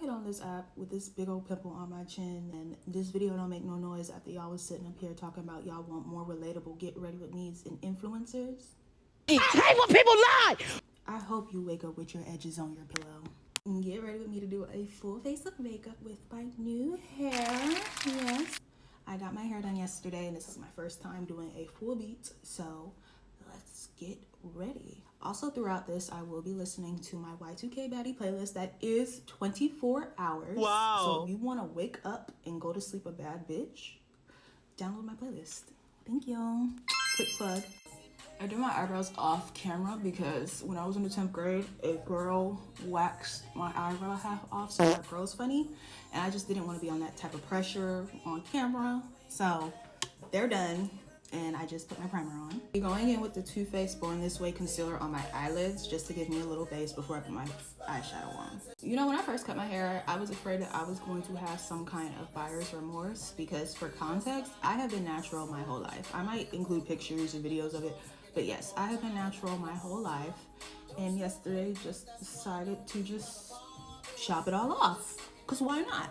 get on this app with this big old pimple on my chin, and this video don't make no noise after y'all was sitting up here talking about y'all want more relatable get ready with me's and influencers. I hate when people lie! I hope you wake up with your edges on your pillow. Get ready with me to do a full face of makeup with my new hair. Yes, I got my hair done yesterday, and this is my first time doing a full beat, so let's get ready. Also, throughout this, I will be listening to my Y2K Baddie playlist that is 24 hours. Wow. So if you want to wake up and go to sleep a bad bitch, download my playlist. Thank you. Quick plug. I do my eyebrows off camera because when I was in the 10th grade, a girl waxed my eyebrow half off so it grows funny. And I just didn't want to be on that type of pressure on camera. So they're done. And I just put my primer on. I'm going in with the Too Faced Born This Way concealer on my eyelids just to give me a little base before I put my eyeshadow on. You know, when I first cut my hair, I was afraid that I was going to have some kind of buyer's remorse because, for context, I have been natural my whole life. I might include pictures and videos of it, but yes, I have been natural my whole life. And yesterday just decided to just chop it all off, because why not?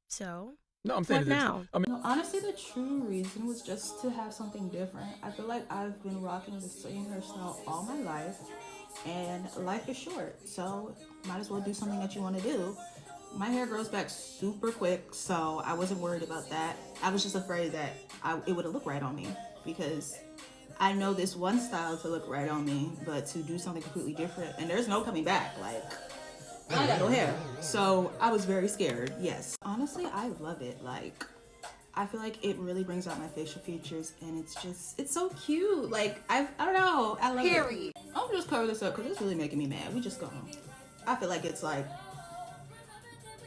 So? No, I'm saying what now? No, honestly, the true reason was just to have something different. I feel like I've been rocking the same hairstyle all my life, and life is short, so might as well do something that you want to do. My hair grows back super quick, so I wasn't worried about that. I was just afraid that it wouldn't look right on me, because I know this one style to look right on me, but to do something completely different, and there's no coming back. Like, I got no hair, so I was very scared. Yes, honestly, I love it. Like, I feel like it really brings out my facial features, and it's so cute. Like, I don't know, I love it. I'll just cover this up because it's really making me mad. We just go home. I feel like it's like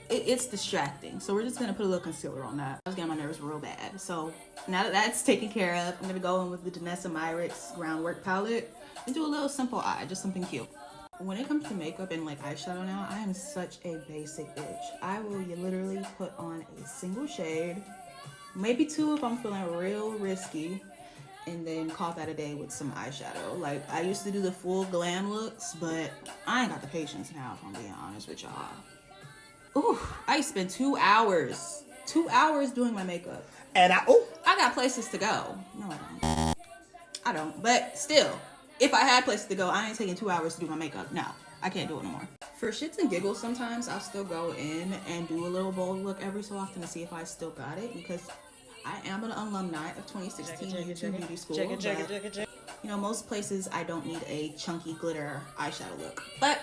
it's distracting, so we're just gonna put a little concealer on that. I was getting my nerves real bad, so now that that's taken care of, I'm gonna go in with the Danessa Myricks Groundwork palette and do a little simple eye, just something cute. When it comes to makeup and like eyeshadow now, I am such a basic bitch. I will literally put on a single shade, maybe two if I'm feeling real risky, and then call that a day with some eyeshadow. Like, I used to do the full glam looks, but I ain't got the patience now, if I'm being honest with y'all. Ooh, I used to spend 2 hours doing my makeup. And I got places to go. No, I don't, but still. If I had places to go, I ain't taking 2 hours to do my makeup. No, I can't do it no more. For shits and giggles, sometimes I'll still go in and do a little bold look every so often to see if I still got it, because I am an alumni of 2016 YouTube Beauty School. But, you know, most places I don't need a chunky glitter eyeshadow look, but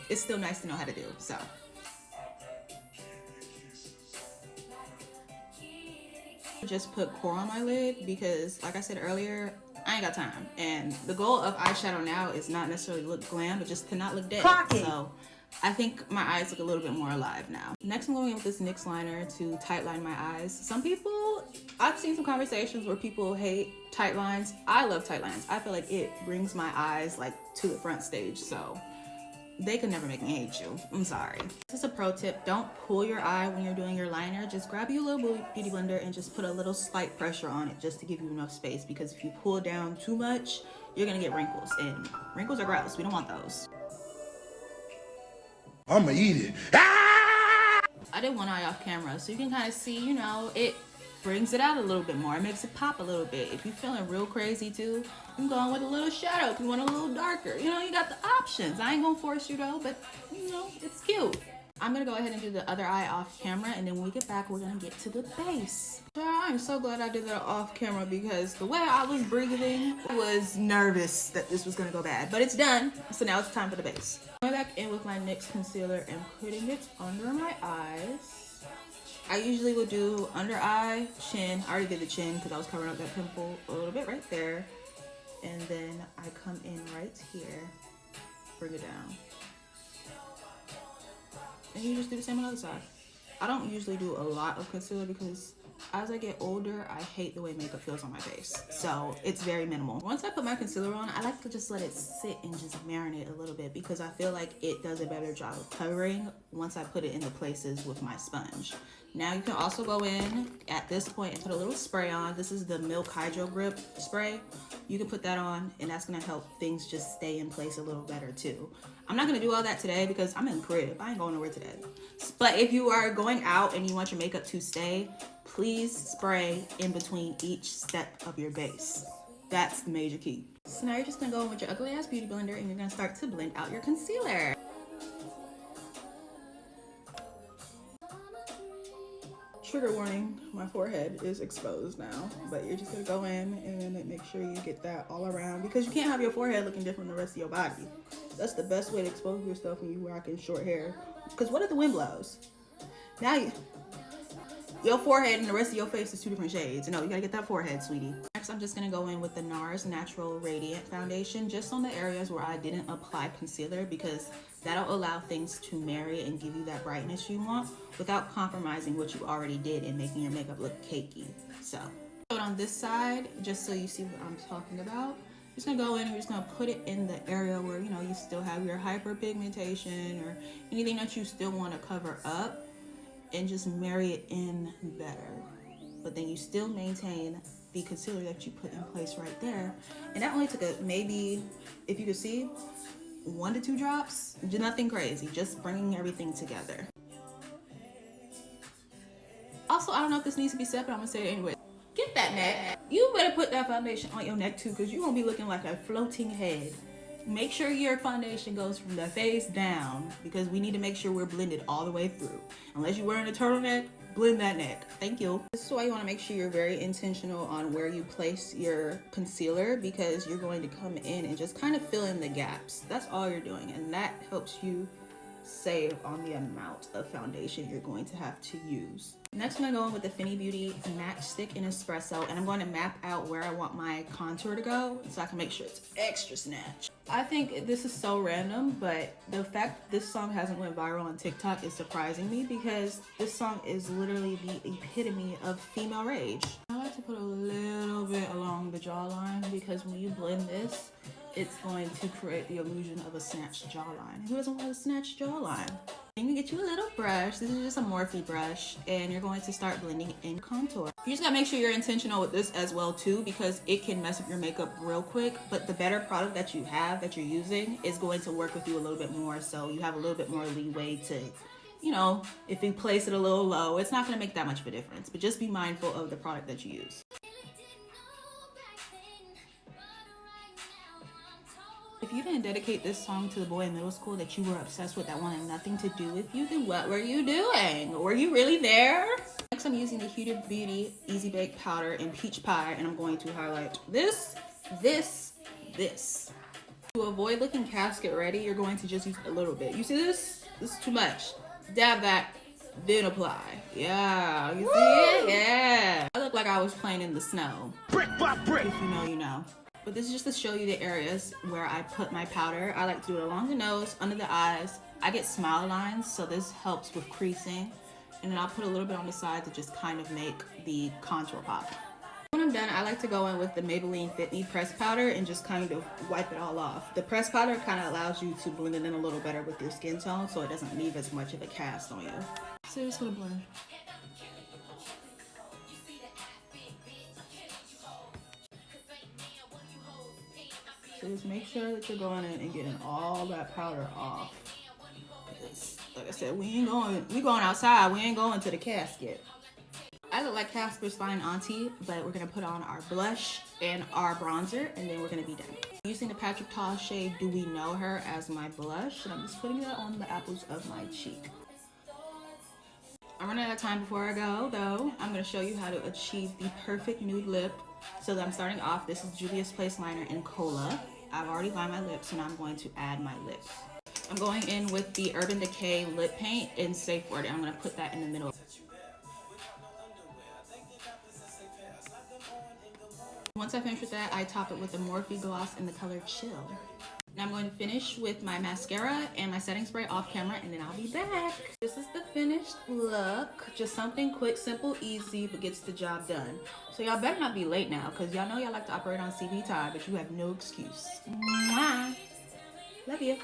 it's still nice to know how to do, so. Just put core on my lid because, like I said earlier, I ain't got time, and the goal of eyeshadow now is not necessarily look glam, but just to not look dead. So I think my eyes look a little bit more alive now. Next, I'm going in with this NYX liner to tight line my eyes. Some people, I've seen some conversations where people hate tight lines. I love tight lines. I feel like it brings my eyes like to the front stage, so they could never make me hate you. I'm sorry. This is a pro tip. Don't pull your eye when you're doing your liner. Just grab you a little beauty blender and just put a little slight pressure on it just to give you enough space, because if you pull down too much, you're gonna get wrinkles, and wrinkles are gross. We don't want those. I'ma eat it. I did one eye off camera, so you can kind of see, you know, it brings it out a little bit more. It makes it pop a little bit. If you're feeling real crazy too, you can go in with a little shadow if you want a little darker. You know, you got the options. I ain't gonna force you though, but you know, it's cute. I'm gonna go ahead and do the other eye off camera, and then when we get back, we're gonna get to the base. I'm so glad I did that off camera, because the way I was breathing, I was nervous that this was gonna go bad, but it's done. So now it's time for the base. Going back in with my NYX concealer and putting it under my eyes. I usually would do under eye, chin. I already did the chin because I was covering up that pimple a little bit right there. And then I come in right here, bring it down. And you just do the same on the other side. I don't usually do a lot of concealer because as I get older, I hate the way makeup feels on my face. So it's very minimal. Once I put my concealer on, I like to just let it sit and just marinate a little bit, because I feel like it does a better job of covering once I put it into places with my sponge. Now you can also go in at this point and put a little spray on. This is the Milk Hydro Grip spray. You can put that on, and that's gonna help things just stay in place a little better too. I'm not gonna do all that today because I'm in the crib. I ain't going nowhere today. But if you are going out and you want your makeup to stay, please spray in between each step of your base. That's the major key. So now you're just gonna go in with your ugly ass beauty blender and you're gonna start to blend out your concealer. Trigger warning, my forehead is exposed now, but you're just gonna go in and make sure you get that all around because you can't have your forehead looking different than the rest of your body. That's the best way to expose yourself when you rocking short hair. Because what if the wind blows? Now your forehead and the rest of your face is two different shades. No, you gotta get that forehead, sweetie. Next, I'm just gonna go in with the NARS Natural Radiant Foundation just on the areas where I didn't apply concealer because that'll allow things to marry and give you that brightness you want without compromising what you already did and making your makeup look cakey. So, on this side, just so you see what I'm talking about, just gonna go in and we're just gonna put it in the area where, you know, you still have your hyperpigmentation or anything that you still want to cover up, and just marry it in better. But then you still maintain the concealer that you put in place right there. And that only took maybe, if you could see, 1 to 2 drops. Nothing crazy, just bringing everything together. Also, I don't know if this needs to be said, but I'm gonna say it anyway. Get that neck. You better put that foundation on your neck too, because you're gonna be looking like a floating head. Make sure your foundation goes from the face down because we need to make sure we're blended all the way through. Unless you're wearing a turtleneck, blend that neck. Thank you. This is why you want to make sure you're very intentional on where you place your concealer because you're going to come in and just kind of fill in the gaps. That's all you're doing, and that helps you save on the amount of foundation you're going to have to use. Next, I'm going to go in with the Fenty Beauty Match Stick in Espresso, and I'm going to map out where I want my contour to go so I can make sure it's extra snatch. I think this is so random, but the fact this song hasn't went viral on TikTok is surprising me because this song is literally the epitome of female rage. I like to put a little bit along the jawline because when you blend this, it's going to create the illusion of a snatched jawline. Who doesn't want a snatched jawline? Then you get you a little brush. This is just a Morphe brush, and you're going to start blending in contour. You just gotta make sure you're intentional with this as well too, because it can mess up your makeup real quick. But the better product that you have, that you're using, is going to work with you a little bit more, so you have a little bit more leeway to, you know, if you place it a little low, it's not gonna make that much of a difference. But just be mindful of the product that you use. If you didn't dedicate this song to the boy in middle school that you were obsessed with that wanted nothing to do with you, then what were you doing? Were you really there? Next, I'm using the Huda Beauty Easy Bake Powder in Peach Pie, and I'm going to highlight this. To avoid looking casket ready, you're going to just use a little bit. You see this? This is too much. Dab that, then apply. Yeah, you see it? Yeah. I look like I was playing in the snow. Brick by brick. If you know, you know. But this is just to show you the areas where I put my powder. I like to do it along the nose, under the eyes. I get smile lines, so this helps with creasing. And then I'll put a little bit on the side to just kind of make the contour pop. When I'm done, I like to go in with the Maybelline Fit Me pressed powder and just kind of wipe it all off. The pressed powder kind of allows you to blend it in a little better with your skin tone, so it doesn't leave as much of a cast on you. So just gonna blend. So just make sure that you're going in and getting all that powder off. Because, like I said, we going outside. We ain't going to the casket. I look like Casper's Fine Auntie, but we're gonna put on our blush and our bronzer, and then we're gonna be done. Using the Patrick Ta shade Do We Know Her as my blush, and I'm just putting that on the apples of my cheek. I'm running out of time before I go, though. I'm gonna show you how to achieve the perfect nude lip. So I'm starting off, this is Juvia's Place Liner in Cola. I've already lined my lips, and I'm going to add my lips. I'm going in with the Urban Decay lip paint in Safe Word, and I'm gonna put that in the middle. Once I finish with that, I top it with the Morphe gloss in the color Chill. Now I'm going to finish with my mascara and my setting spray off camera, and then I'll be back. This is the finished look. Just something quick, simple, easy, but gets the job done. So y'all better not be late now, because y'all know y'all like to operate on CP time, but you have no excuse. Mwah. Love you.